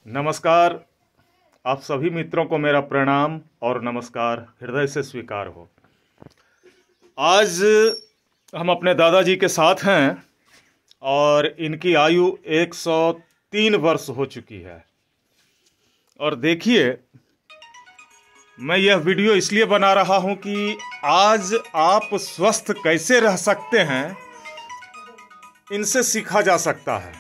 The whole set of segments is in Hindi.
नमस्कार। आप सभी मित्रों को मेरा प्रणाम और नमस्कार हृदय से स्वीकार हो। आज हम अपने दादाजी के साथ हैं और इनकी आयु 103 वर्ष हो चुकी है। और देखिए, मैं यह वीडियो इसलिए बना रहा हूं कि आज आप स्वस्थ कैसे रह सकते हैं, इनसे सीखा जा सकता है।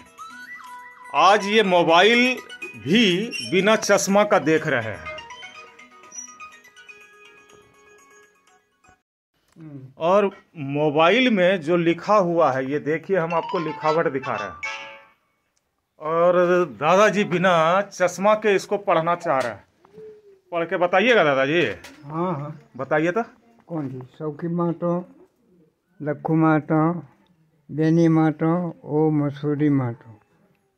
आज ये मोबाइल भी बिना चश्मा का देख रहे हैं और मोबाइल में जो लिखा हुआ है, ये देखिए, हम आपको लिखावट दिखा रहे हैं और दादाजी बिना चश्मा के इसको पढ़ना चाह रहे हैं। पढ़ के बताइएगा दादाजी। हाँ बताइए तो। कौन सी? सौखी मातो, लक्खू मातो, बेनी मातो, ओ मसूरी मातो,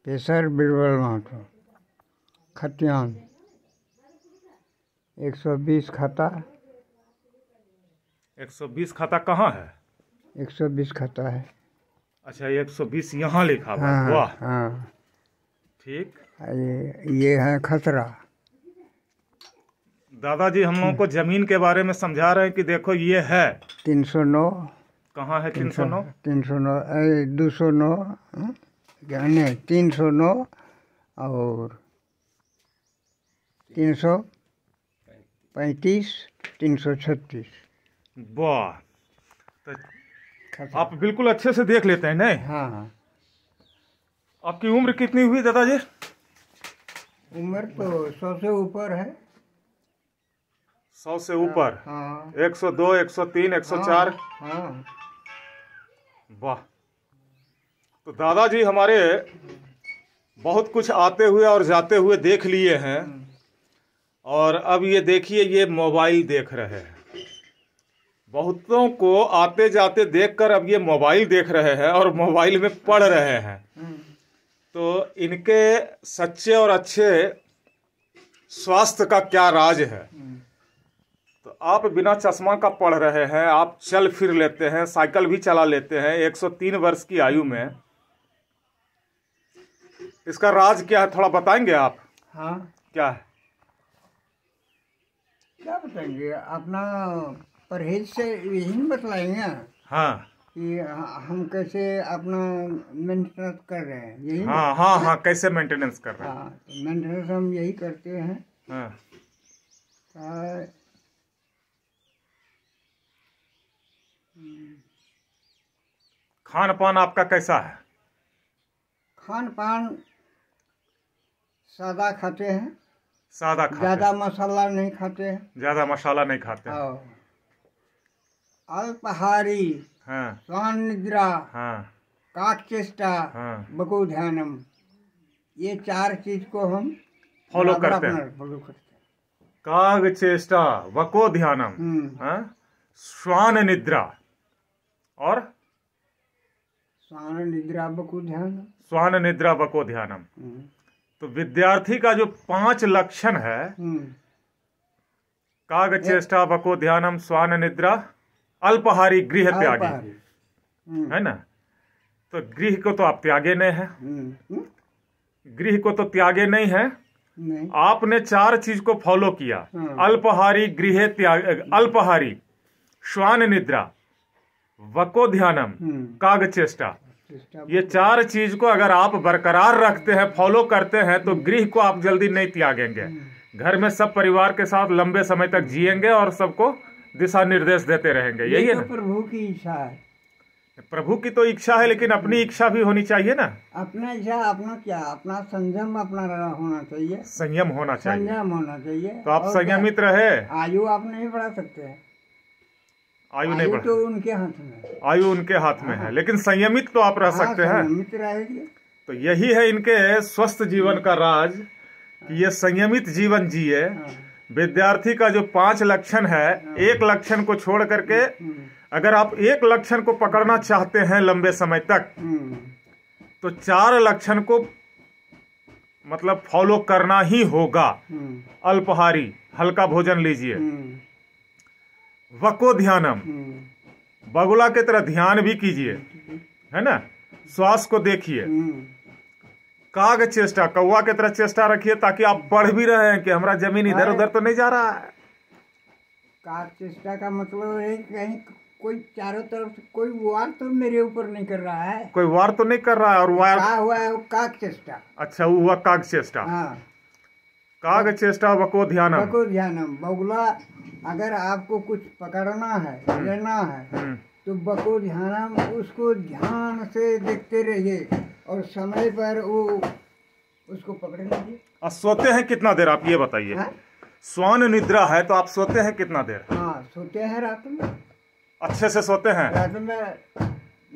पेसर बिरबल मातो, खतियान 120 खाता। 120 खाता कहाँ है? 120 खाता है। अच्छा, 120 यहाँ लिखा हुआ। हाँ वाह, हाँ। ठीक। ये है खतरा। दादाजी हम लोगों को जमीन के बारे में समझा रहे हैं कि देखो ये है 309। कहाँ है 309? 309 209 नहीं 309 और 335 336। वाह, तो आप बिल्कुल अच्छे से देख लेते हैं नहीं? हाँ हाँ। आपकी उम्र कितनी हुई दादाजी? उम्र तो 100 से ऊपर है। 100 से ऊपर? हाँ 102, 103, 104। हाँ। वाह, तो दादाजी हमारे बहुत कुछ आते हुए और जाते हुए देख लिए हैं और अब ये देखिए, ये मोबाइल देख रहे हैं। बहुतों को आते जाते देखकर अब ये मोबाइल देख रहे हैं और मोबाइल में पढ़ रहे हैं। तो इनके सच्चे और अच्छे स्वास्थ्य का क्या राज है? तो आप बिना चश्मा का पढ़ रहे हैं, आप चल फिर लेते हैं, साइकिल भी चला लेते हैं 103 वर्ष की आयु में। इसका राज क्या है, थोड़ा बताएंगे आप? हाँ, क्या है? क्या बताएंगे? अपना परहेज से यही बतलाएंगे हाँ कि हम कैसे अपना मेंटेनेंस कर रहे हैं। यही ना? हाँ हाँ हाँ, कैसे मेंटेनेंस कर रहे हैं? हाँ, मेंटेनेंस हम यही करते हैं। हाँ। खान पान आपका कैसा है? खान पान सादा खाते हैं। सादा खाते ज़्यादा मसाला नहीं खाते हैं। ज्यादा मसाला नहीं खाते हैं। और अल्पाहारी, हाँ स्वान निद्रा, हाँ काक चेष्टा, हाँ। बको ध्यानम, ये 4 चीज को हम फॉलो बराबर करते हैं। अपना फॉलो करते हैं। काग चेष्टा, वको ध्यानम, हाँ? श्वान निद्रा और स्वान निद्रा बको ध्यानम। श्वान निद्रा वको ध्यानम। तो विद्यार्थी का जो 5 लक्षण है, काग चेष्टा, वको ध्यानम, श्वान निद्रा, अल्पाहारी, गृह त्यागी, है ना? तो गृह को तो आप त्यागे नहीं है, गृह को तो त्यागे नहीं है। नहीं। आपने 4 चीज को फॉलो किया। अल्पाहारी, गृह त्याग, अल्पाहारी, श्वान निद्रा, वको ध्यानम, काग चेष्टा। ये 4 चीज को अगर आप बरकरार रखते हैं, फॉलो करते हैं, तो गृह को आप जल्दी नहीं त्यागेंगे। घर में सब परिवार के साथ लंबे समय तक जिएंगे और सबको दिशा निर्देश देते रहेंगे। यही है ना? प्रभु की इच्छा है। प्रभु की तो इच्छा है, लेकिन अपनी इच्छा भी होनी चाहिए ना। अपना इच्छा, अपना क्या, अपना संयम अपना होना चाहिए। संयम होना चाहिए। संयम होना चाहिए। तो आप संयमित रहे। आयु आप नहीं बढ़ा सकते हैं। आयु नहीं बढ़ा, तो उनके हाथ में है। आयु उनके हाथ में है, लेकिन संयमित तो आप रह सकते हैं। संयमित रहेंगे। तो यही है इनके स्वस्थ जीवन का राज कि ये संयमित जीवन जिए। विद्यार्थी का जो 5 लक्षण है, एक लक्षण को छोड़ करके अगर आप एक लक्षण को पकड़ना चाहते हैं लंबे समय तक, तो 4 लक्षण को मतलब फॉलो करना ही होगा। अल्पाहारी, हल्का भोजन लीजिए। वको ध्यानम, बगुला की तरह ध्यान भी कीजिए, है ना? श्वास को देखिए। काग चेष्टा, कौवा की तरह चेष्टा रखिए ताकि आप पढ़ भी रहे हैं कि हमारा जमीन इधर उधर तो नहीं जा रहा है। काग चेष्टा का मतलब है कहीं कोई चारों तरफ से कोई वार तो मेरे ऊपर नहीं कर रहा है। कोई वार तो नहीं कर रहा है। और वार क्या हुआ है वो काग चेष्टा। अच्छा, वो हुआ काग चेष्टा। हाँ, काग चेष्टा बको ध्यानम। बको ध्यानम। बगुला अगर आपको कुछ पकड़ना है, लेना है, तो बको ध्यानम, उसको ध्यान से देखते रहिए और समय पर वो उसको पकड़ लीजिए। और सोते हैं कितना देर आप ये बताइए? स्वान निद्रा है तो आप सोते हैं कितना देर? हाँ, सोते हैं रात में, अच्छे से सोते हैं? रात में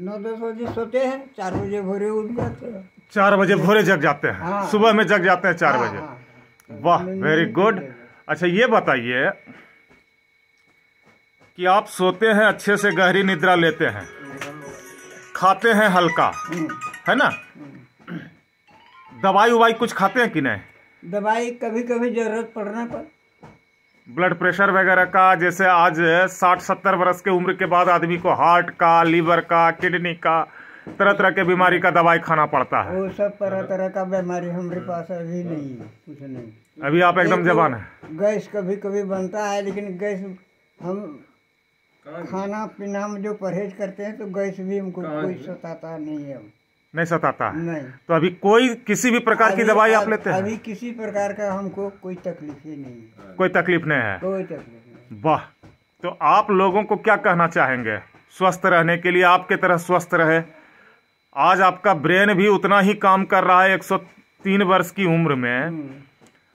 9-10 बजे सोते हैं, 4 बजे भोरे उठ जाते हैं। 4 बजे भोरे जग जाते हैं? हाँ। सुबह में जग जाते हैं 4 हाँ, बजे? हाँ। वाह, वेरी गुड। अच्छा, ये बताइए कि आप सोते हैं, अच्छे से गहरी निद्रा लेते हैं, खाते हैं हल्का, है ना? दवाई उवाई कुछ खाते हैं कि नहीं? दवाई कभी कभी जरूरत पड़ने पर। ब्लड प्रेशर वगैरह का, जैसे आज 60-70 वर्ष के उम्र के बाद आदमी को हार्ट का, लीवर का, किडनी का, तरह तरह के बीमारी का दवाई खाना पड़ता है। वो सब तरह तरह का बीमारी हमारे पास अभी नहीं है, कुछ नहीं। अभी आप एकदम जवान हैं। गैस कभी कभी बनता है, लेकिन गैस हम खाना पीना में जो परहेज करते हैं तो गैस भी हमको कोई सताता नहीं है। नहीं सताता है? नहीं। तो अभी कोई किसी भी प्रकार की दवाई आप लेते हैं? अभी किसी प्रकार का हमको कोई तकलीफ ही नहीं है। कोई तकलीफ नहीं है? कोई तकलीफ नहीं। वाह। तो आप लोगों को क्या कहना चाहेंगे स्वस्थ रहने के लिए? आपके तरह स्वस्थ रहे। आज आपका ब्रेन भी उतना ही काम कर रहा है 103 वर्ष की उम्र में।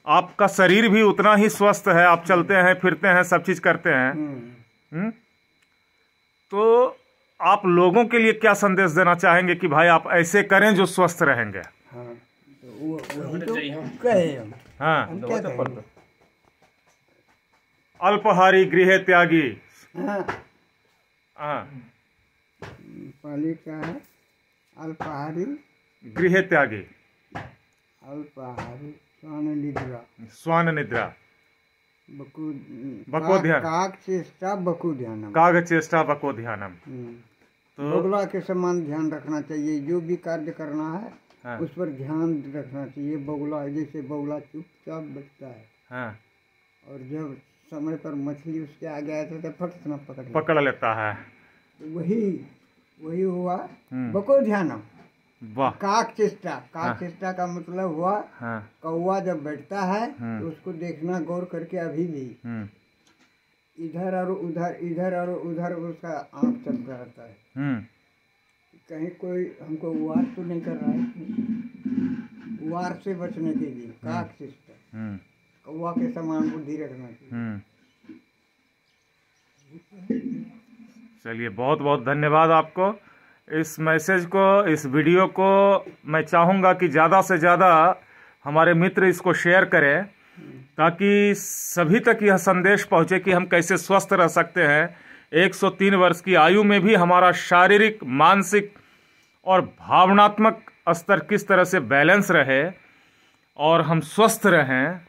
आपका शरीर भी उतना ही स्वस्थ है, आप चलते हैं, फिरते हैं, सब चीज करते हैं। तो आप लोगों के लिए क्या संदेश देना चाहेंगे कि भाई आप ऐसे करें जो स्वस्थ रहेंगे? हाँ, तो वही तो कहे हम। हाँ, हम क्या कहेंगे? अल्पाहारी गृह त्यागी। हाँ, हाँ, पहले क्या है? अल्पाहारी गृह त्यागी, अल्पाहारी स्वान निद्रा, स्वान निद्रा, बको ध्यान, काग चेष्टा बको ध्यानम, काग चेष्टा बको ध्यानम। तो बगुला के समान ध्यान रखना चाहिए। जो भी कार्य करना है, हाँ। उस पर ध्यान रखना चाहिए। बगुला जैसे बगुला चुपचाप बैठता है, हाँ। और जब समय पर मछली उसके आगे आते तो फट से पकड़ लेता है। वही हुआ बको ध्यानम। वाह। काग चेष्टा, काग चेष्टा का मतलब हुआ कौवा जब बैठता है तो उसको देखना गौर करके अभी भी इधर और उधर उसका आंख चलता रहता है। कहीं कोई हमको वार तो नहीं कर रहा है। वार से बचने के लिए काग चेष्टा, कौवा के समान बुद्धि रखना चाहिए। चलिए, बहुत बहुत धन्यवाद आपको। इस मैसेज को, इस वीडियो को मैं चाहूँगा कि ज़्यादा से ज़्यादा हमारे मित्र इसको शेयर करें ताकि सभी तक यह संदेश पहुँचे कि हम कैसे स्वस्थ रह सकते हैं। 103 वर्ष की आयु में भी हमारा शारीरिक, मानसिक और भावनात्मक स्तर किस तरह से बैलेंस रहे और हम स्वस्थ रहें।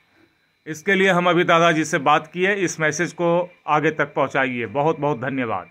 इसके लिए हम अभी दादाजी से बात किए। इस मैसेज को आगे तक पहुँचाइए। बहुत बहुत धन्यवाद।